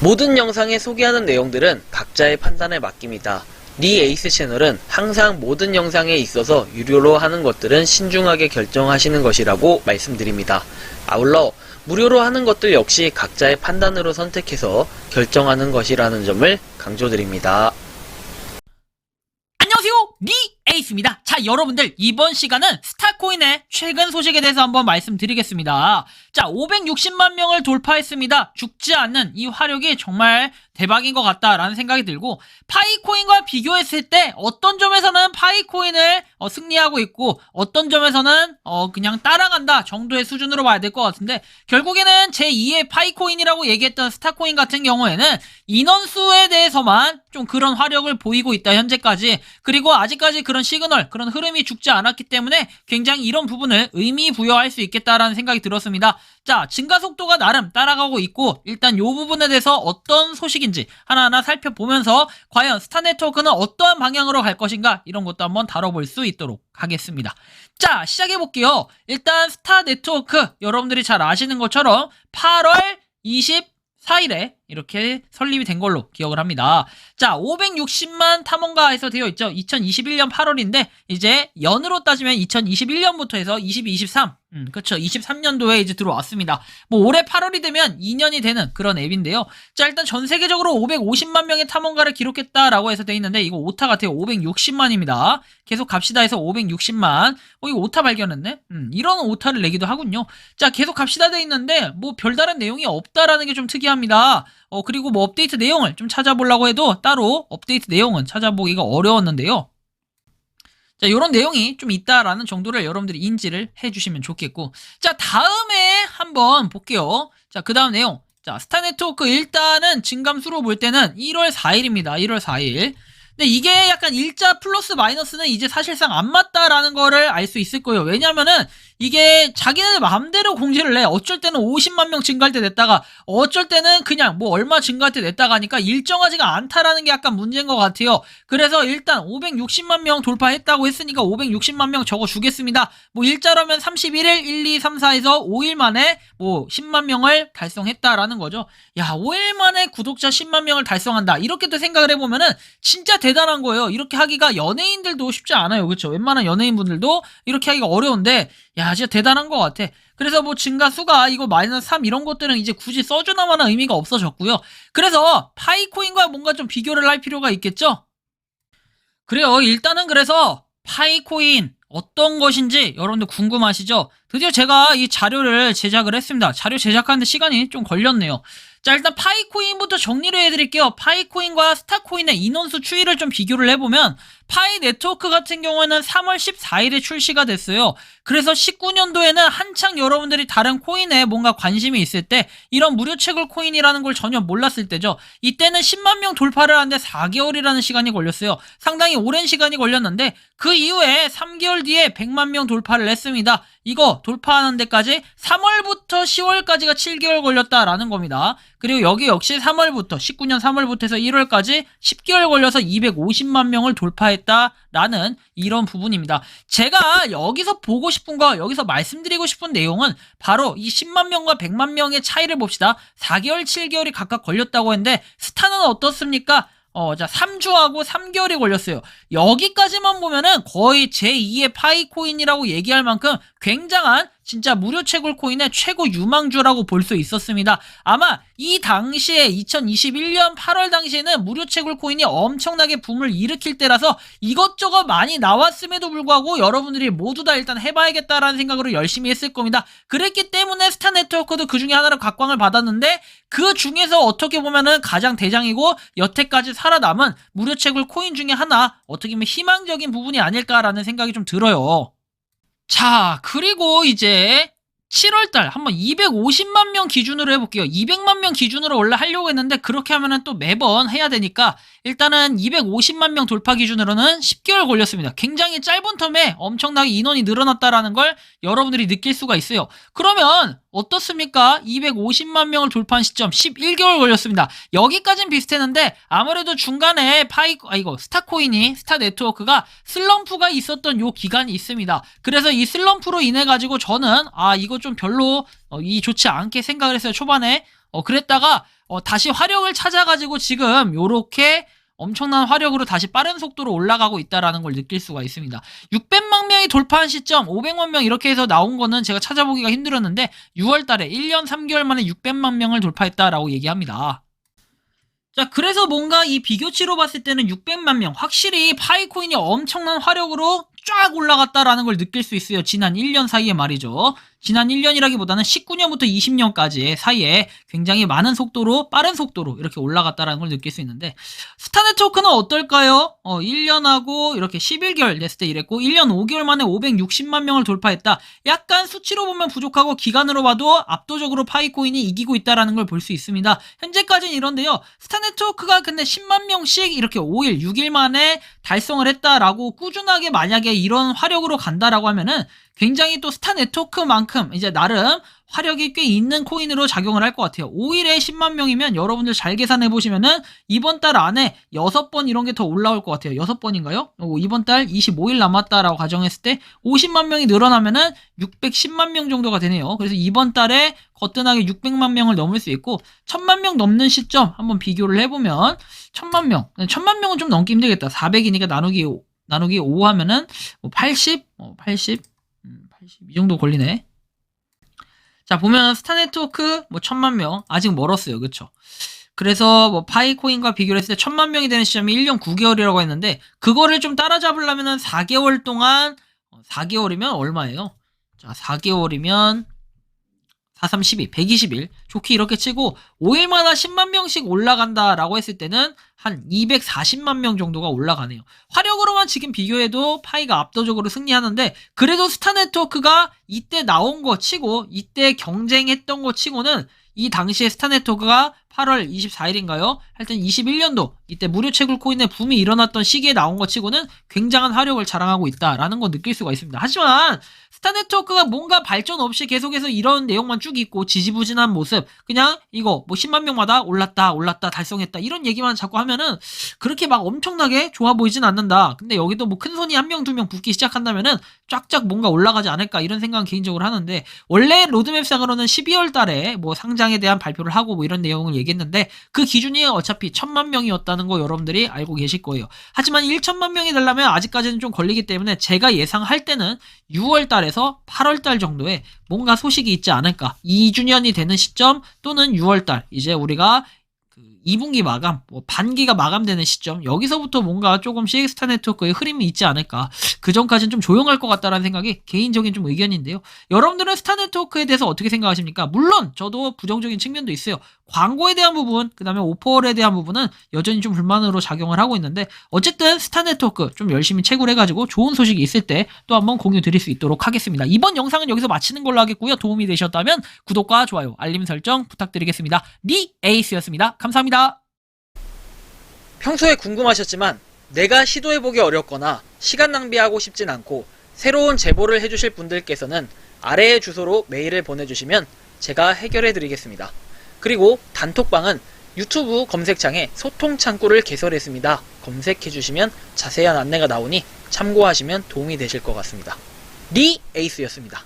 모든 영상에 소개하는 내용들은 각자의 판단에 맡깁니다. 니 에이스 채널은 항상 모든 영상에 있어서 유료로 하는 것들은 신중하게 결정하시는 것이라고 말씀드립니다. 아울러 무료로 하는 것들 역시 각자의 판단으로 선택해서 결정하는 것이라는 점을 강조드립니다. 안녕하세요, 니 에이스입니다. 자, 여러분들 이번 시간은 스타코인의 최근 소식에 대해서 한번 말씀드리겠습니다. 자, 560만 명을 돌파했습니다. 죽지 않는 이 화력이 정말 대박인 것 같다라는 생각이 들고, 파이코인과 비교했을 때 어떤 점에서는 파이코인을 승리하고 있고 어떤 점에서는 그냥 따라간다 정도의 수준으로 봐야 될 것 같은데, 결국에는 제2의 파이코인이라고 얘기했던 스타코인 같은 경우에는 인원수에 대해서만 좀 그런 화력을 보이고 있다 현재까지. 그리고 아직까지 그런 시그널, 그런 흐름이 죽지 않았기 때문에 굉장히 이런 부분을 의미 부여할 수 있겠다라는 생각이 들었습니다. 자, 증가 속도가 나름 따라가고 있고, 일단 이 부분에 대해서 어떤 소식인지 하나하나 살펴보면서 과연 스타네트워크는 어떠한 방향으로 갈 것인가, 이런 것도 한번 다뤄볼 수 있도록 하겠습니다. 자, 시작해볼게요. 일단 스타네트워크, 여러분들이 잘 아시는 것처럼 8월 24일에 이렇게 설립이 된 걸로 기억을 합니다. 자, 560만 탐험가에서 되어 있죠. 2021년 8월인데 이제 연으로 따지면 2021년부터 해서 22, 23, 그렇죠. 23년도에 이제 들어왔습니다. 뭐 올해 8월이 되면 2년이 되는 그런 앱인데요. 자, 일단 전 세계적으로 550만 명의 탐험가를 기록했다라고 해서 돼 있는데, 이거 오타 같아요. 560만입니다. 계속 갑시다 해서 560만. 이거 오타 발견했네. 이런 오타를 내기도 하군요. 자, 계속 갑시다 돼 있는데 뭐 별다른 내용이 없다라는 게 좀 특이합니다. 그리고 뭐 업데이트 내용을 좀 찾아보려고 해도 따로 업데이트 내용은 찾아보기가 어려웠는데요. 자, 요런 내용이 좀 있다라는 정도를 여러분들이 인지를 해주시면 좋겠고, 자, 다음에 한번 볼게요. 자, 그 다음 내용. 자, 스타네트워크 일단은 증감수로 볼 때는 1월 4일입니다. 1월 4일. 근데 이게 약간 일자 플러스 마이너스는 이제 사실상 안 맞다라는 거를 알 수 있을 거예요. 왜냐면은 이게 자기네들 마음대로 공지를 해. 어쩔 때는 50만 명 증가할 때 냈다가, 어쩔 때는 그냥 뭐 얼마 증가할 때 냈다가 하니까 일정하지가 않다라는 게 약간 문제인 것 같아요. 그래서 일단 560만 명 돌파했다고 했으니까 560만 명 적어주겠습니다. 뭐 일자라면 31일, 1, 2, 3, 4에서 5일 만에 뭐 10만 명을 달성했다라는 거죠. 야, 5일 만에 구독자 10만 명을 달성한다. 이렇게 또 생각을 해보면은 진짜 대단한 거예요. 이렇게 하기가 연예인들도 쉽지 않아요. 그렇죠? 웬만한 연예인분들도 이렇게 하기가 어려운데, 야, 진짜 대단한 것 같아. 그래서 뭐 증가수가 이거 마이너스 3 이런 것들은 이제 굳이 써주나마나 의미가 없어졌고요. 그래서 파이코인과 뭔가 좀 비교를 할 필요가 있겠죠? 그래요. 일단은 그래서 파이코인 어떤 것인지 여러분들 궁금하시죠? 드디어 제가 이 자료를 제작을 했습니다. 자료 제작하는데 시간이 좀 걸렸네요. 자, 일단 파이코인부터 정리를 해드릴게요. 파이코인과 스타코인의 인원수 추이를 좀 비교를 해보면, 파이 네트워크 같은 경우에는 3월 14일에 출시가 됐어요. 그래서 19년도에는 한창 여러분들이 다른 코인에 뭔가 관심이 있을 때, 이런 무료 채굴 코인이라는 걸 전혀 몰랐을 때죠. 이때는 10만 명 돌파를 하는데 4개월이라는 시간이 걸렸어요. 상당히 오랜 시간이 걸렸는데, 그 이후에 3개월 뒤에 100만 명 돌파를 했습니다. 이거 돌파하는 데까지 3월부터 10월까지가 7개월 걸렸다라는 겁니다. 그리고 여기 역시 3월부터, 19년 3월부터 해서 1월까지 10개월 걸려서 250만 명을 돌파했다라는 이런 부분입니다. 제가 여기서 보고 싶은 거, 여기서 말씀드리고 싶은 내용은 바로 이 10만 명과 100만 명의 차이를 봅시다. 4개월, 7개월이 각각 걸렸다고 했는데, 스타는 어떻습니까? 자, 3주하고 3개월이 걸렸어요. 여기까지만 보면은 거의 제2의 파이코인이라고 얘기할 만큼 굉장한 진짜 무료 채굴 코인의 최고 유망주라고 볼 수 있었습니다. 아마 이 당시에 2021년 8월 당시에는 무료 채굴 코인이 엄청나게 붐을 일으킬 때라서 이것저것 많이 나왔음에도 불구하고 여러분들이 모두 다 일단 해봐야겠다라는 생각으로 열심히 했을 겁니다. 그랬기 때문에 스타네트워크도 그 중에 하나로 각광을 받았는데, 그 중에서 어떻게 보면은 가장 대장이고 여태까지 살아남은 무료 채굴 코인 중에 하나, 어떻게 보면 희망적인 부분이 아닐까라는 생각이 좀 들어요. 자, 그리고 이제 7월달 한번 250만 명 기준으로 해볼게요. 200만 명 기준으로 원래 하려고 했는데, 그렇게 하면은 또 매번 해야 되니까 일단은 250만 명 돌파 기준으로는 10개월 걸렸습니다. 굉장히 짧은 텀에 엄청나게 인원이 늘어났다라는 걸 여러분들이 느낄 수가 있어요. 그러면 어떻습니까? 250만 명을 돌파한 시점 11개월 걸렸습니다. 여기까지는 비슷했는데 아무래도 중간에 스타코인이, 스타네트워크가 슬럼프가 있었던 요 기간이 있습니다. 그래서 이 슬럼프로 인해 가지고 저는 이거 좀 별로 좋지 않게 생각을 했어요. 초반에 그랬다가 다시 화력을 찾아가지고 지금 요렇게 엄청난 화력으로 다시 빠른 속도로 올라가고 있다라는 걸 느낄 수가 있습니다. 600만 명이 돌파한 시점, 500만 명 이렇게 해서 나온 거는 제가 찾아보기가 힘들었는데 6월 달에 1년 3개월 만에 600만 명을 돌파했다라고 얘기합니다. 자, 그래서 뭔가 이 비교치로 봤을 때는 600만 명, 확실히 파이코인이 엄청난 화력으로 쫙 올라갔다라는 걸 느낄 수 있어요. 지난 1년 사이에 말이죠. 지난 1년이라기보다는 19년부터 20년까지 사이에 굉장히 많은 속도로, 빠른 속도로 이렇게 올라갔다라는 걸 느낄 수 있는데, 스타네트워크는 어떨까요? 1년하고 이렇게 11개월 됐을 때 이랬고, 1년 5개월 만에 560만 명을 돌파했다. 약간 수치로 보면 부족하고 기간으로 봐도 압도적으로 파이코인이 이기고 있다라는 걸 볼 수 있습니다. 현재까지는 이런데요. 스타네트워크가 근데 10만 명씩 이렇게 5일, 6일 만에 달성을 했다라고 꾸준하게 만약에 이런 화력으로 간다라고 하면은 굉장히 또 스타 네트워크만큼 이제 나름 화력이 꽤 있는 코인으로 작용을 할 것 같아요. 5일에 10만 명이면 여러분들 잘 계산해 보시면은 이번 달 안에 6번 이런 게 더 올라올 것 같아요. 6번인가요? 이번 달 25일 남았다라고 가정했을 때 50만 명이 늘어나면은 610만 명 정도가 되네요. 그래서 이번 달에 거뜬하게 600만 명을 넘을 수 있고 1000만 명 넘는 시점 한번 비교를 해보면 1000만 명은 좀 넘기 힘들겠다. 400이니까 나누기 5 하면은 80 이 정도 걸리네. 자, 보면 스타 네트워크 1000만 명 아직 멀었어요. 그쵸? 그래서 파이코인과 비교를 했을 때 1000만 명이 되는 시점이 1년 9개월이라고 했는데 그거를 좀 따라잡으려면은 4개월 동안 4개월이면 얼마예요? 자, 4개월이면 4, 3, 12, 120일 좋게 이렇게 치고 5일마다 10만 명씩 올라간다라고 했을 때는 한 240만 명 정도가 올라가네요. 화력으로만 지금 비교해도 파이가 압도적으로 승리하는데 그래도 스타 네트워크가 이때 나온 거 치고 이때 경쟁했던 거 치고는 이 당시에 스타 네트워크가 8월 24일인가요? 하여튼 21년도 이때 무료 채굴 코인의 붐이 일어났던 시기에 나온 것 치고는 굉장한 화력을 자랑하고 있다라는 거 느낄 수가 있습니다. 하지만 스타 네트워크가 뭔가 발전 없이 계속해서 이런 내용만 쭉 있고 지지부진한 모습 그냥 이거 10만 명마다 올랐다 달성했다 이런 얘기만 자꾸 하면은 그렇게 막 엄청나게 좋아 보이진 않는다. 근데 여기도 큰 손이 1명 2명 붙기 시작한다면은 쫙쫙 뭔가 올라가지 않을까 이런 생각은 개인적으로 하는데 원래 로드맵상으로는 12월 달에 상장에 대한 발표를 하고 이런 내용을 얘기했는데 그 기준이 어차피 1000만 명이었다는 거 여러분들이 알고 계실 거예요. 하지만 1000만 명이 되려면 아직까지는 좀 걸리기 때문에 제가 예상할 때는 6월 달에서 8월 달 정도에 뭔가 소식이 있지 않을까. 2주년이 되는 시점 또는 6월 달 이제 우리가 2분기 마감, 반기가 마감되는 시점 여기서부터 뭔가 조금씩 스타 네트워크의 흐름이 있지 않을까. 그 전까지는 좀 조용할 것 같다라는 생각이 개인적인 좀 의견인데요. 여러분들은 스타 네트워크에 대해서 어떻게 생각하십니까? 물론 저도 부정적인 측면도 있어요. 광고에 대한 부분, 그 다음에 오퍼에 대한 부분은 여전히 좀 불만으로 작용을 하고 있는데 어쨌든 스타 네트워크 좀 열심히 채굴해가지고 좋은 소식이 있을 때 또 한번 공유 드릴 수 있도록 하겠습니다. 이번 영상은 여기서 마치는 걸로 하겠고요. 도움이 되셨다면 구독과 좋아요, 알림 설정 부탁드리겠습니다. 니 에이스였습니다. 감사합니다. 평소에 궁금하셨지만 내가 시도해보기 어렵거나 시간 낭비하고 싶진 않고 새로운 제보를 해주실 분들께서는 아래의 주소로 메일을 보내주시면 제가 해결해드리겠습니다. 그리고 단톡방은 유튜브 검색창에 소통 창구를 개설했습니다. 검색해주시면 자세한 안내가 나오니 참고하시면 도움이 되실 것 같습니다. 니 에이스였습니다.